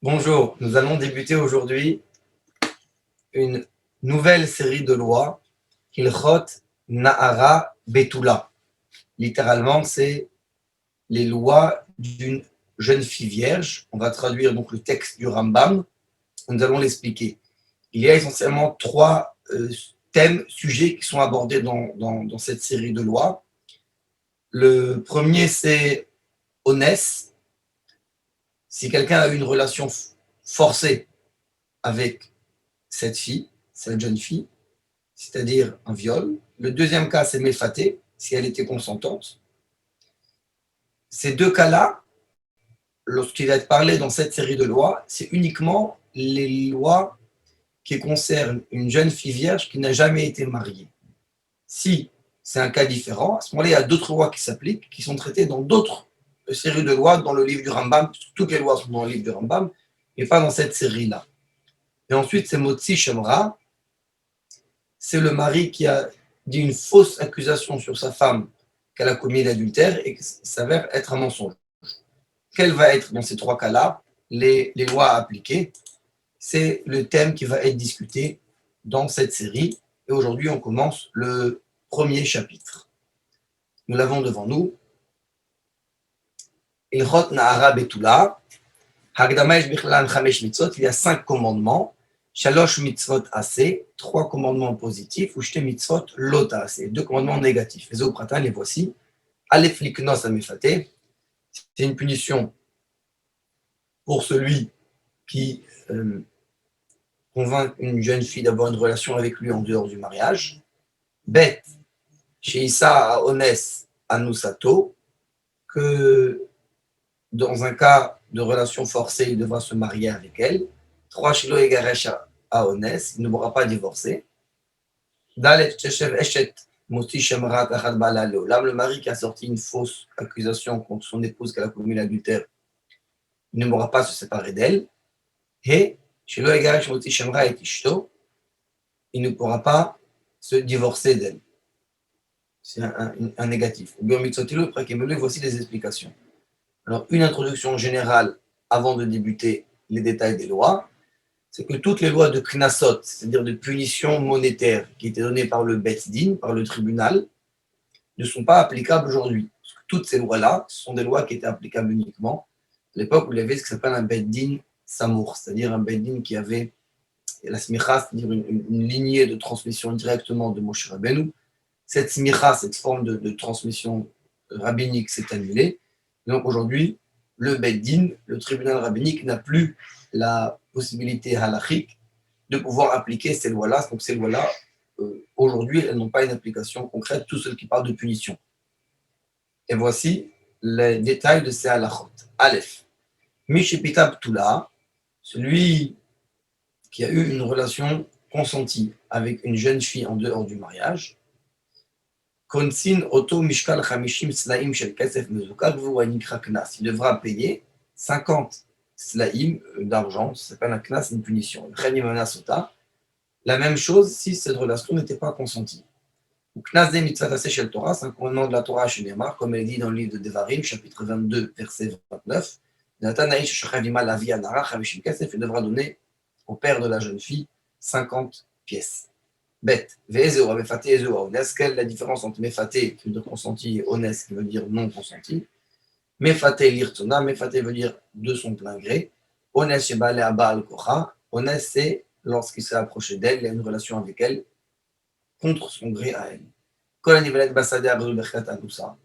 Bonjour, nous allons débuter aujourd'hui une nouvelle série de lois, Hilchot Na'ara Betula. Littéralement, c'est les lois d'une jeune fille vierge. On va traduire donc le texte du Rambam. Nous allons l'expliquer. Il y a essentiellement trois thèmes, sujets qui sont abordés dans cette série de lois. Le premier, c'est Onès. Si quelqu'un a eu une relation forcée avec cette fille, cette jeune fille, c'est-à-dire un viol. Le deuxième cas, c'est méfaté, si elle était consentante. Ces deux cas-là, lorsqu'il va être parlé dans cette série de lois, c'est uniquement les lois qui concernent une jeune fille vierge qui n'a jamais été mariée. Si c'est un cas différent, à ce moment-là, il y a d'autres lois qui s'appliquent, qui sont traitées dans d'autres séries de lois, dans le livre du Rambam. Toutes les lois sont dans le livre du Rambam, mais pas dans cette série-là. Et ensuite, c'est Motzi Shemra, c'est le mari qui a dit une fausse accusation sur sa femme qu'elle a commis l'adultère et qui s'avère être un mensonge. Quelles vont être dans ces trois cas-là les lois à appliquer? C'est le thème qui va être discuté dans cette série. Et aujourd'hui, on commence le premier chapitre. Nous l'avons devant nous. Ilchot Na'ara Betula. Hagdama Yesh Bichlan Chamesh Mitzvot. Il y a 5 commandements. Shalosh mitzvot assez, 3 commandements positifs, ou shte mitzvot lot assez, 2 commandements négatifs. Les autres, les voici. Aleph liknos amefate, c'est une punition pour celui qui convainc une jeune fille d'avoir une relation avec lui en dehors du mariage. Bet, sheisa ones anusato, que dans un cas de relation forcée, il devra se marier avec elle. 3 shelo egaresh à Onès, il ne pourra pas divorcer. Dalet Cheshev Eshet Moti Shemrat Achad Bala Leolam, le mari qui a sorti une fausse accusation contre son épouse qu'elle a commis l'adultère, il ne pourra pas se séparer d'elle. Et Shelo Egaresh Moti Shemra et Ishto, il ne pourra pas se divorcer d'elle. C'est un négatif. Voici les explications. Alors, une introduction générale avant de débuter les détails des lois. C'est que toutes les lois de Knassot, c'est-à-dire de punition monétaire qui étaient données par le Bet Din, par le tribunal, ne sont pas applicables aujourd'hui. Toutes ces lois-là sont des lois qui étaient applicables uniquement à l'époque où il y avait ce qui s'appelle un Bet Din Samour, c'est-à-dire un Bet Din qui avait la smicha, c'est-à-dire une lignée de transmission directement de Moshe Rabbeinu. Cette smicha, cette forme de transmission rabbinique s'est annulée. Donc aujourd'hui, le Bet Din, le tribunal rabbinique, n'a plus la possibilité halachique de pouvoir appliquer ces lois-là. Donc ces lois-là, aujourd'hui, elles n'ont pas une application concrète, tout celles qui parlent de punition. Et voici les détails de ces halachot. Aleph. Mishipita Ptula, celui qui a eu une relation consentie avec une jeune fille en dehors du mariage, Konsin Oto Mishkal Chamishim Slaim Shel Kesef Mezukak Vuanikra Knas. Il devra payer 50 slaim d'argent, ça s'appelle un knas, une punition. Sota. La même chose si cette relation n'était pas consentie. Knas de mitzvah shel Torah, c'est un commandement de la Torah chez Neymar, comme elle est dit dans le livre de Devarim, chapitre 22, verset 29. Natanaï Shachavima Lavi Anara Chamishim Kesef, il devra donner au père de la jeune fille 50 pièces. Bête. Ve'ezeo, mefate, ezeo, ones. Quelle est la différence entre mefate, qui veut dire consenti, et ones, qui veut dire non consenti? Mefate lirtona, mefate veut dire de son plein gré. Ones shebale abal kocha. Ones, c'est lorsqu'il s'est approché d'elle, il a une relation avec elle, contre son gré à elle. Kol anivelet basade abdul berkat anusa.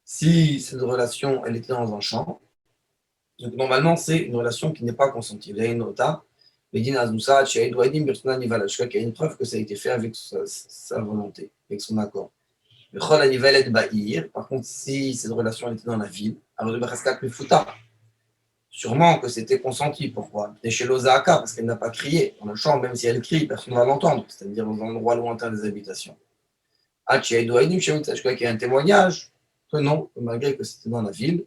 Si cette relation, elle était dans un champ, donc normalement, c'est une relation qui n'est pas consentie. Vous avez une nota, Medin Azusa, Cheid Wadim, Bersona Nivalashka, qui a une preuve que ça a été fait avec sa volonté, avec son accord. Le Chol Anivelet Bahir, par contre, si cette relation était dans la ville, alors le Baraskak le Fouta, sûrement que c'était consenti. Pourquoi? Et chez l'Ozaaka, parce qu'elle n'a pas crié. Dans le champ, même si elle crie, personne ne va l'entendre, c'est-à-dire dans un endroit lointain des habitations. Ah, Cheid Wadim, Cheid Wadim, qui a un témoignage que non, que malgré que c'était dans la ville,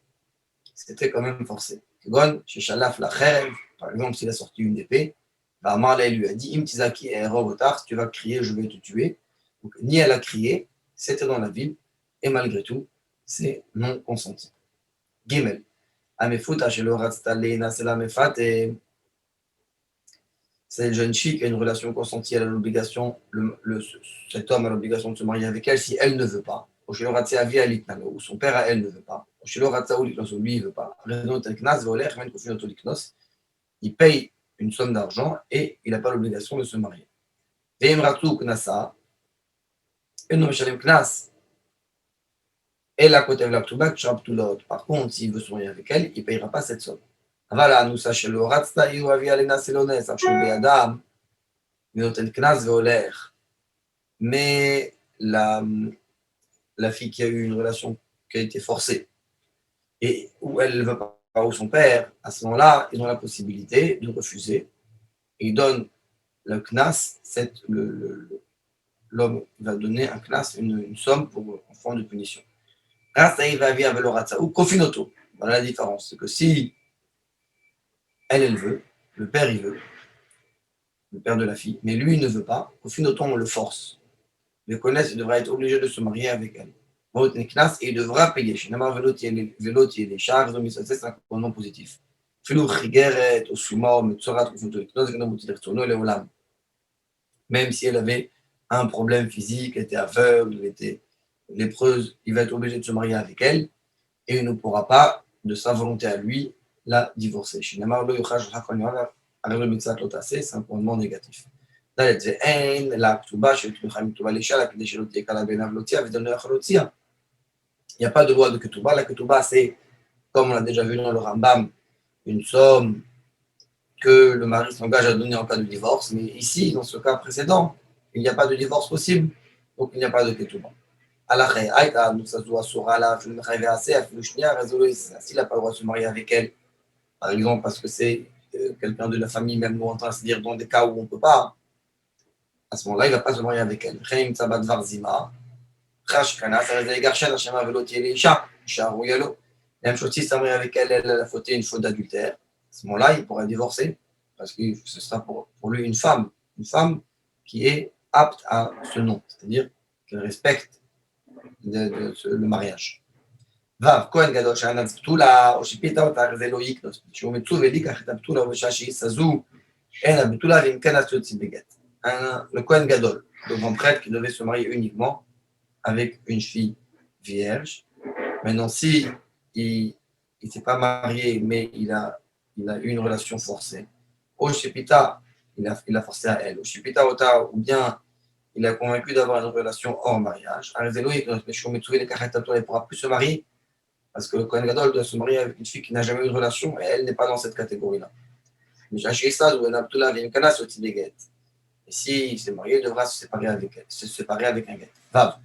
c'était quand même forcé. Gon, chez Shalaf la Kherev, par exemple, s'il a sorti une épée, Marley lui a dit Imtizaki et Robotar, si tu vas crier, je vais te tuer. Donc, ni elle a crié, c'était dans la ville, et malgré tout, c'est non consenti. Gimel. Amefuta chez le Ratstalena, c'est la Mefate. cette jeune fille qui a une relation consentie, elle a l'obligation, cet homme a l'obligation de se marier avec elle si elle ne veut pas. Ou son père à elle ne veut pas. Ou lui il ne veut pas. Il paye une somme d'argent et il n'a pas l'obligation de se marier. Par contre, s'il veut se marier avec elle, il ne payera pas cette somme. אבל האנוסה שלו רצתה היא הביאה לנס אלונס, אף שהוא בידם, ונותן קנס והולך. Mais la fille qui a eu une relation qui a été forcée et où elle ne veut pas, ou son père, à ce moment-là, ils ont la possibilité de refuser. Ils donnent le knas, l'homme va donner un knas, une somme pour en forme de punition. Ou kofinoto. Voilà la différence, c'est que si elle veut, le père il veut, le père de la fille, mais lui il ne veut pas, kofinoto on le force. Le connaissent, il devra être obligé de se marier avec elle. Et il devra payer. C'est un commandement positif. Même si elle avait un problème physique, elle était aveugle, elle était lépreuse, il va être obligé de se marier avec elle et il ne pourra pas, de sa volonté à lui, la divorcer. C'est un commandement négatif. Il n'y a pas de loi de ketouba. La ketouba, c'est, comme on l'a déjà vu dans le Rambam, une somme que le mari s'engage à donner en cas de divorce. Mais ici, dans ce cas précédent, il n'y a pas de divorce possible, donc il n'y a pas de ketouba. S'il n'a pas le droit de se marier avec elle, par exemple parce que c'est quelqu'un de la famille, même lointain, c'est-à-dire dans des cas où on ne peut pas, à ce moment-là, il ne va pas se marier avec elle. Même chose si s'est marié avec elle, elle a fauté une faute d'adultère. À ce moment-là, il pourra divorcer parce que ce sera pour lui une femme qui est apte à ce nom, c'est-à-dire qu'elle respecte le mariage. Vav, Kohen Gadol, Shana Ptula, Oshipita, Otar, Zelo Yiknos, Shumetsu, Velikach, Ptula, Veshashi, Sazu, En Ptula, Vimkana, Beget. Le Kohen Gadol, le grand prêtre qui devait se marier uniquement avec une fille vierge. Maintenant, si il ne s'est pas marié, mais il a eu une relation forcée, Oshipita, il a forcé à elle. Oshipita, Otar, ou bien il a convaincu d'avoir une relation hors mariage. Arzelo Yiknos, Shumetsu, Velikach, Ptula, il ne pourra plus se marier. Parce que le Kohen Gadol doit se marier avec une fille qui n'a jamais eu de relation et elle n'est pas dans cette catégorie-là. Mais et s'il s'est marié, il devra se séparer avec elle, se séparer avec un guet. Vav.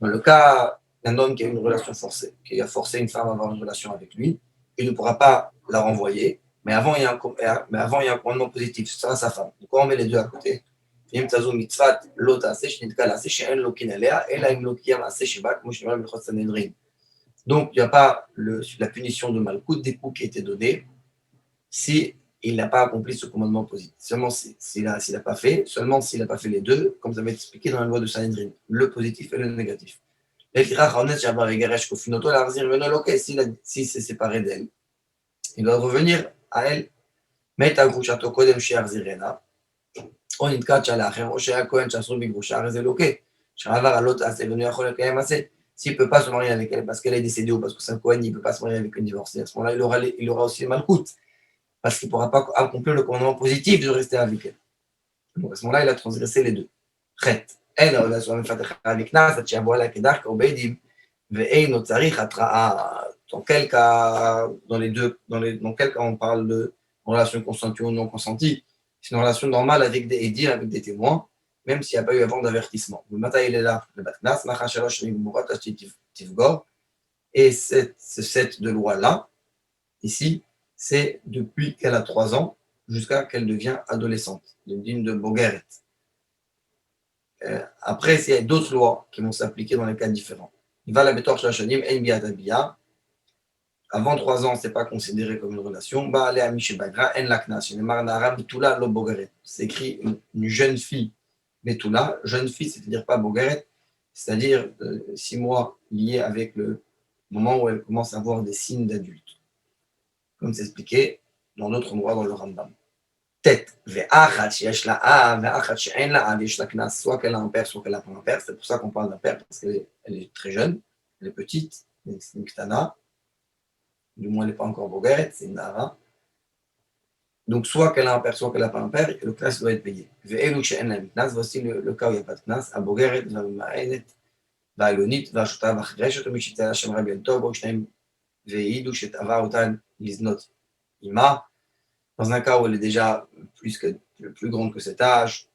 Dans le cas d'un homme qui a une relation forcée, qui a forcé une femme à avoir une relation avec lui, il ne pourra pas la renvoyer, mais avant il y a un commandement positif, ce sera sa femme. Donc on met les deux à côté. Donc, il n'y a pas la punition de Malkout des coups qui a été donnée si il n'a pas accompli ce commandement positif. Seulement s'il n'a pas fait, seulement s'il n'a pas fait les deux, comme ça va être expliqué dans la loi de Sanhedrin, le positif et le négatif. S'il s'est séparé d'elle, il doit revenir à elle. או נתקעת לאחר, או שהיה כהן שאסור בגרושה, הרי זה לוקה. שעבר עלות תעשה ואינו יכול לקיים מעשה. S'il ne peut pas se marier avec elle parce qu'elle est décédée ou parce que c'est un Cohen, il ne peut pas se marier avec une divorcée. À ce moment-là, il aura aussi malcoute parce qu'il ne pourra pas accomplir le commandement positif de rester avec elle. Donc à ce moment-là, il a transgressé les deux. Chet. Elle a relation avec Nas, Tchiaboala, Kedar, Kobedim, Ve'eino Tsarich, Atraa. Dans quel cas, dans quel cas on parle de relation consentie ou non consentie? C'est une relation normale avec des édirs, avec des témoins, même s'il n'y a pas eu avant d'avertissement. Le matin, il est là, le Batnas, et ce set de loi-là, ici, c'est depuis qu'elle a 3 ans jusqu'à qu'elle devient adolescente, le digne de Bogueret. Après, il y a d'autres lois qui vont s'appliquer dans les cas différents. Il va la Betor Shashanim, En Biat Abia. Avant 3 ans, ce n'est pas considéré comme une relation. C'est écrit une jeune fille, Betula, jeune fille, c'est-à-dire pas Bogaret, c'est-à-dire 6 mois liés avec le moment où elle commence à avoir des signes d'adulte. Comme c'est expliqué dans d'autres endroits dans le Rambam. Tête, soit qu'elle a un père, soit qu'elle n'a pas un père. C'est pour ça qu'on parle d'un père, parce qu'elle est très jeune, elle est petite, c'est une ktana. Du moins, elle n'est pas encore boguette, c'est une nara. Donc, soit qu'elle a un père, soit qu'elle n'a pas un père, et le knas doit être payé. Voici le cas où il n'y a pas de knas. Abogueret, va'ma'enet, va'alonit, va'ashota, va'chreshet, v'mishiteh Hashem Rabbi El Tov, v'shneim, ve'idu, shetava otan, liznot, ima. Dans un cas où elle est déjà plus grande que cet âge,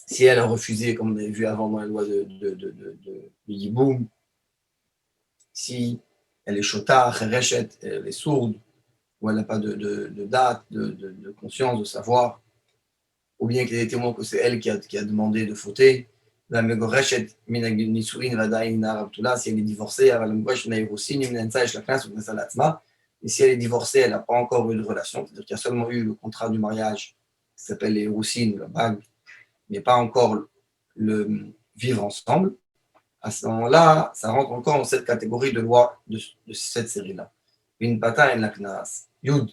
si elle a refusé, comme on avait vu avant dans la loi de Yiboum, si elle est chota, chereshet, elle est sourde, ou elle n'a pas de date, de conscience, de savoir, ou bien qu'il y ait des témoins que c'est elle qui a demandé de fauter, la megoreshet, minagnisouin, vadaïn, narabtula, si elle est divorcée, avalamgosh, naïrosin, imnensa, eshlaknas, ou nesalatzma. Et si elle est divorcée, elle n'a pas encore eu de relation, c'est-à-dire qu'il y a seulement eu le contrat du mariage, qui s'appelle les roussines, la bague, mais pas encore le vivre ensemble. À ce moment-là, ça rentre encore dans cette catégorie de loi de cette série-là. Une pata en la knas. Yud.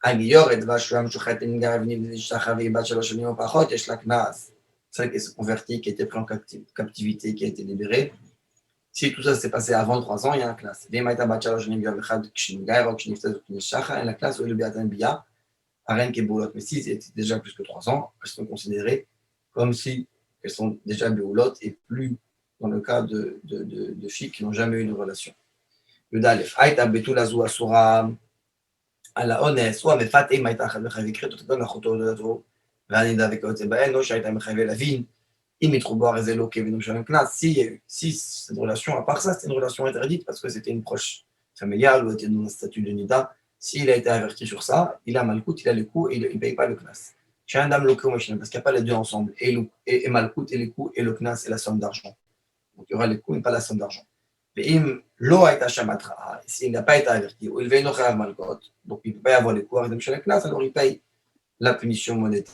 Agiyor et vashuam shuchatin gavni shachavi bachaloshani au pachot yesh la knas. Celle qui s'est convertie, qui était prise en captivité, qui a été libérée. Si tout ça s'est passé avant 3 ans, il y a un classe. La classe où le biatan bia, arène qui est boulotte, mais si c'était déjà plus que 3 ans, elles sont considérées comme si elles sont déjà boulottes et plus dans le cas de filles qui n'ont jamais eu de relation. Le dalef, aïta betul azou asura, à la honnête, soit mais faté maïta chavé créé tout à la photo de l'autre, vanida avec oteba, no shaita mechavé la vigne. Si cette relation, à part ça, c'était une relation interdite parce que c'était une proche familiale ou était dans un statut de nida, s'il a été averti sur ça, il a malkout, il a le coup et il ne paye pas le knas. Chez un dame loké, parce qu'il n'y a pas les deux ensemble, et malkout et les coups et le knas et la somme d'argent. Donc il y aura les coups et pas la somme d'argent. S'il n'a pas été averti, ou il veut une malkot, donc il ne peut pas y avoir les coups, alors il paye la punition monétaire.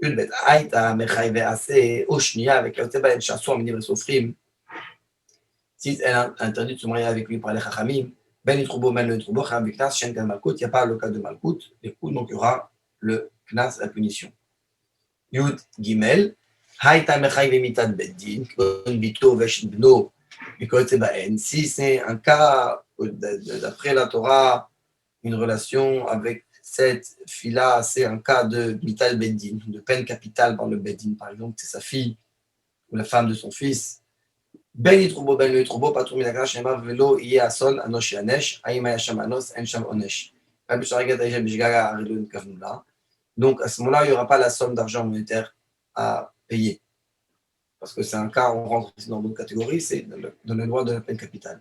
Ulbet aïta mechayve assez oshnia avec le teba et chanson minime sofrim. Si elle a interdit de se marier avec lui par les chachamim, ben il trouve ben le trouve avec knas shen kan malkout, il n'y a pas le cas de malkout, les coups donc il y aura le knas, la punition. Yud gimel aïta mechayve mitat beddin kon bito vesh bno mikol tebaen. Si c'est un cas d'après la Torah, une relation avec cette fille-là, c'est un cas de mital beddin, de peine capitale par le beddin, par exemple, c'est sa fille ou la femme de son fils. Ben yitroubo, ben le yitroubo, patrou minagra, shema velo, iye ason, anosh yanesh, aïma yasham anos, en sham onesh. Donc, à ce moment-là, il n'y aura pas la somme d'argent monétaire à payer. Parce que c'est un cas, on rentre ici dans d'autres catégories, c'est dans le droit de la peine capitale.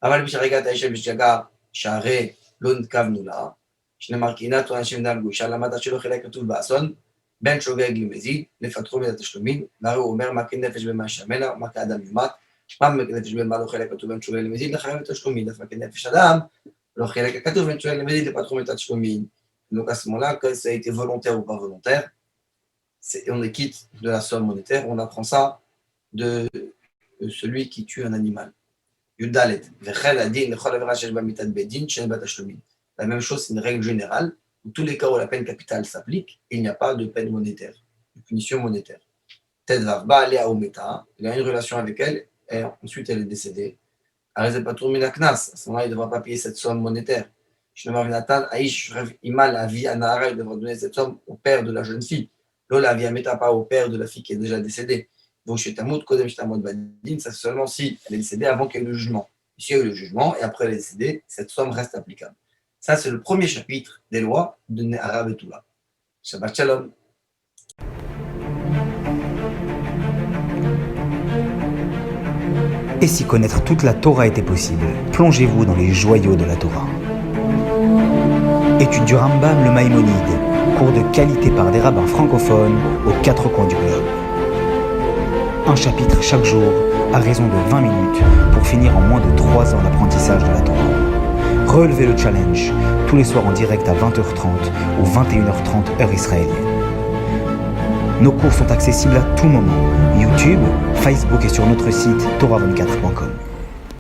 Aval bisharigat aïshem bishjaga, share, lon kavnula. שנאמר כי נתו אנשים נהגו, שהלמד שלו חילק כתוב באסון, בין שוגג למזיד, לפטרו מן התשלומים, והרי הוא אומר מכה נפש במה שמנה, מכה אדם יומת, מה מכה נפש במה לא חילק כתוב בין שוגג למזיד, לחייב את התשלומים, דווקא כנפש אדם, לא חילק הכתוב בין שוגג למזיד, לפטרו מן התשלומים. Donc à ce moment-là, que ça a été volontaire ou pas volontaire, on est quitte de la somme monétaire, on apprend ça de celui qui tue un animal. Yudalet, vechel adin, lechol avera shesh bamitat bedin, shen bat tashlumin. La même chose, c'est une règle générale. Dans tous les cas où la peine capitale s'applique, il n'y a pas de peine monétaire, de punition monétaire. Tedvavba alea ometa, il a une relation avec elle, et ensuite elle est décédée. À ce moment-là, il ne devra pas payer cette somme monétaire. Il devra donner cette somme au père de la jeune fille. Lola via meta, pas au père de la fille qui est déjà décédée. Donc, ça c'est seulement si elle est décédée avant qu'il y ait le jugement. Si il y a eu le jugement et après elle est décédée, cette somme reste applicable. Ça, c'est le premier chapitre des lois de Nehara Betula. Shabbat Shalom. Et si connaître toute la Torah était possible, plongez-vous dans les joyaux de la Torah. Étude du Rambam, le Maïmonide, cours de qualité par des rabbins francophones aux 4 coins du globe. Un chapitre chaque jour, à raison de 20 minutes, pour finir en moins de 3 ans l'apprentissage de la Torah. Relevez le challenge, tous les soirs en direct à 20h30 ou 21h30 heure israélienne. Nos cours sont accessibles à tout moment, YouTube, Facebook et sur notre site torah24.com.